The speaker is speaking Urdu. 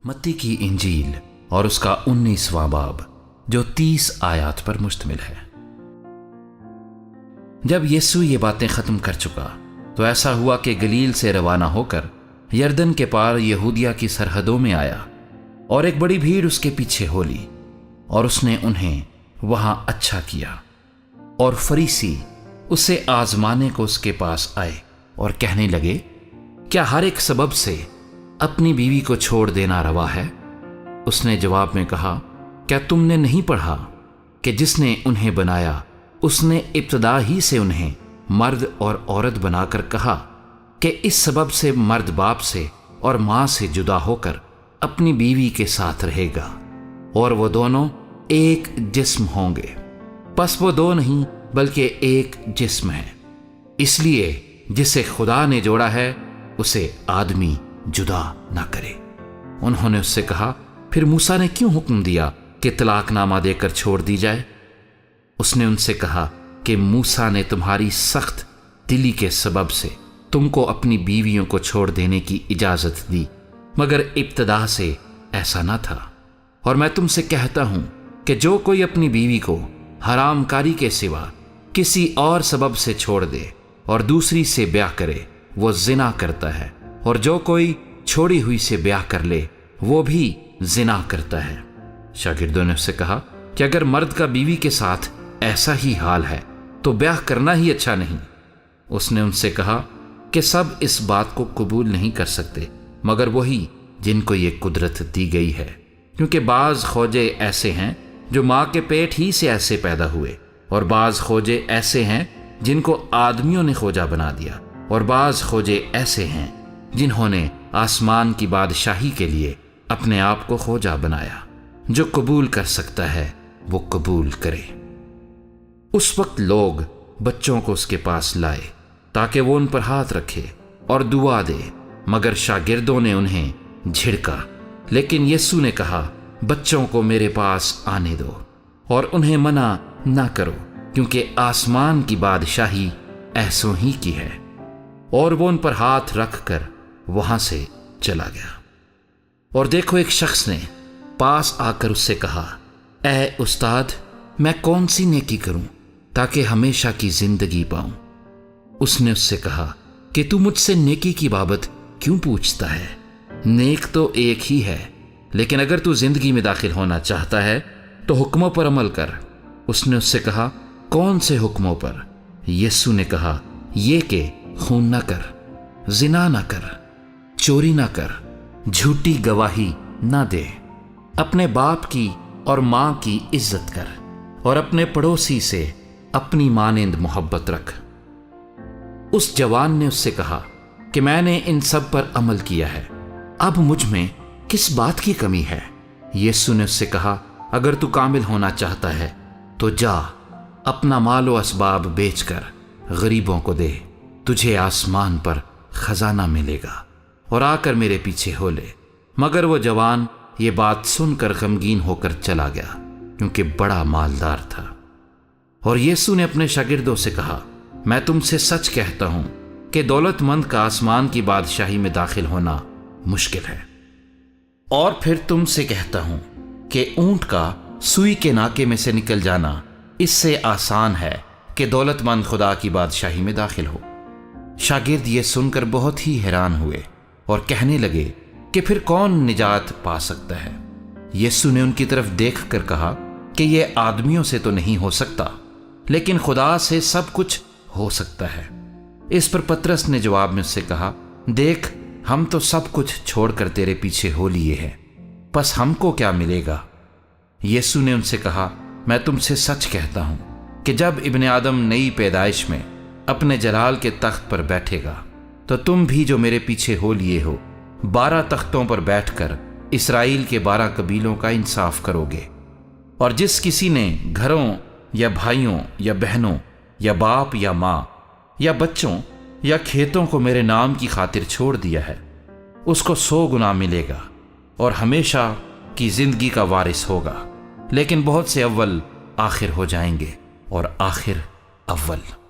متی کی انجیل اور اس کا 19واں باب جو 30 آیات پر مشتمل ہے۔ جب یسوع یہ باتیں ختم کر چکا تو ایسا ہوا کہ گلیل سے روانہ ہو کر یردن کے پار یہودیہ کی سرحدوں میں آیا، اور ایک بڑی بھیڑ اس کے پیچھے ہو لی، اور اس نے انہیں وہاں اچھا کیا۔ اور فریسی اسے آزمانے کو اس کے پاس آئے اور کہنے لگے، کیا ہر ایک سبب سے اپنی بیوی کو چھوڑ دینا روا ہے؟ اس نے جواب میں کہا، کیا تم نے نہیں پڑھا کہ جس نے انہیں بنایا اس نے ابتدا ہی سے انہیں مرد اور عورت بنا کر کہا کہ اس سبب سے مرد باپ سے اور ماں سے جدا ہو کر اپنی بیوی کے ساتھ رہے گا، اور وہ دونوں ایک جسم ہوں گے۔ پس وہ دو نہیں بلکہ ایک جسم ہے۔ اس لیے جسے خدا نے جوڑا ہے اسے آدمی جدا نہ کرے۔ انہوں نے اس سے کہا، پھر موسیٰ نے کیوں حکم دیا کہ طلاق نامہ دے کر چھوڑ دی جائے؟ اس نے ان سے کہا کہ موسیٰ نے تمہاری سخت دلی کے سبب سے تم کو اپنی بیویوں کو چھوڑ دینے کی اجازت دی، مگر ابتدا سے ایسا نہ تھا۔ اور میں تم سے کہتا ہوں کہ جو کوئی اپنی بیوی کو حرام کاری کے سوا کسی اور سبب سے چھوڑ دے اور دوسری سے بیاہ کرے، وہ زنا کرتا ہے، اور جو کوئی چھوڑی ہوئی سے بیاہ کر لے وہ بھی زنا کرتا ہے۔ شاگردوں نے اس سے کہا کہ اگر مرد کا بیوی کے ساتھ ایسا ہی حال ہے تو بیاہ کرنا ہی اچھا نہیں۔ اس نے ان سے کہا کہ سب اس بات کو قبول نہیں کر سکتے مگر وہی جن کو یہ قدرت دی گئی ہے، کیونکہ بعض خوجے ایسے ہیں جو ماں کے پیٹ ہی سے ایسے پیدا ہوئے، اور بعض خوجے ایسے ہیں جن کو آدمیوں نے خوجا بنا دیا، اور بعض خوجے ایسے ہیں جنہوں نے آسمان کی بادشاہی کے لیے اپنے آپ کو خوجا بنایا۔ جو قبول کر سکتا ہے وہ قبول کرے۔ اس وقت لوگ بچوں کو اس کے پاس لائے تاکہ وہ ان پر ہاتھ رکھے اور دعا دے، مگر شاگردوں نے انہیں جھڑکا۔ لیکن یسوع نے کہا، بچوں کو میرے پاس آنے دو اور انہیں منع نہ کرو، کیونکہ آسمان کی بادشاہی ایسوں ہی کی ہے۔ اور وہ ان پر ہاتھ رکھ کر وہاں سے چلا گیا۔ اور دیکھو، ایک شخص نے پاس آ کر اس سے کہا، اے استاد، میں کون سی نیکی کروں تاکہ ہمیشہ کی زندگی پاؤں؟ اس نے اس سے کہا کہ تو مجھ سے نیکی کی بابت کیوں پوچھتا ہے؟ نیک تو ایک ہی ہے، لیکن اگر تو زندگی میں داخل ہونا چاہتا ہے تو حکموں پر عمل کر۔ اس نے اس سے کہا، کون سے حکموں پر؟ یسوع نے کہا، یہ کہ خون نہ کر، زنا نہ کر، چوری نہ کر، جھوٹی گواہی نہ دے، اپنے باپ کی اور ماں کی عزت کر، اور اپنے پڑوسی سے اپنی مانند محبت رکھ۔ اس جوان نے اس سے کہا کہ میں نے ان سب پر عمل کیا ہے، اب مجھ میں کس بات کی کمی ہے؟ یسوع نے اس سے کہا، اگر تو کامل ہونا چاہتا ہے تو جا، اپنا مال و اسباب بیچ کر غریبوں کو دے، تجھے آسمان پر خزانہ ملے گا، اور آ کر میرے پیچھے ہو لے۔ مگر وہ جوان یہ بات سن کر غمگین ہو کر چلا گیا، کیونکہ بڑا مالدار تھا۔ اور یسوع نے اپنے شاگردوں سے کہا، میں تم سے سچ کہتا ہوں کہ دولت مند کا آسمان کی بادشاہی میں داخل ہونا مشکل ہے۔ اور پھر تم سے کہتا ہوں کہ اونٹ کا سوئی کے ناکے میں سے نکل جانا اس سے آسان ہے کہ دولت مند خدا کی بادشاہی میں داخل ہو۔ شاگرد یہ سن کر بہت ہی حیران ہوئے اور کہنے لگے کہ پھر کون نجات پا سکتا ہے؟ یسوع نے ان کی طرف دیکھ کر کہا کہ یہ آدمیوں سے تو نہیں ہو سکتا، لیکن خدا سے سب کچھ ہو سکتا ہے۔ اس پر پطرس نے جواب میں اس سے کہا، دیکھ، ہم تو سب کچھ چھوڑ کر تیرے پیچھے ہو لیے ہیں، پس ہم کو کیا ملے گا؟ یسوع نے ان سے کہا، میں تم سے سچ کہتا ہوں کہ جب ابن آدم نئی پیدائش میں اپنے جلال کے تخت پر بیٹھے گا تو تم بھی جو میرے پیچھے ہو لیے ہو 12 تختوں پر بیٹھ کر اسرائیل کے 12 قبیلوں کا انصاف کرو گے۔ اور جس کسی نے گھروں یا بھائیوں یا بہنوں یا باپ یا ماں یا بچوں یا کھیتوں کو میرے نام کی خاطر چھوڑ دیا ہے، اس کو 100 گنا ملے گا اور ہمیشہ کی زندگی کا وارث ہوگا۔ لیکن بہت سے اول آخر ہو جائیں گے اور آخر اول۔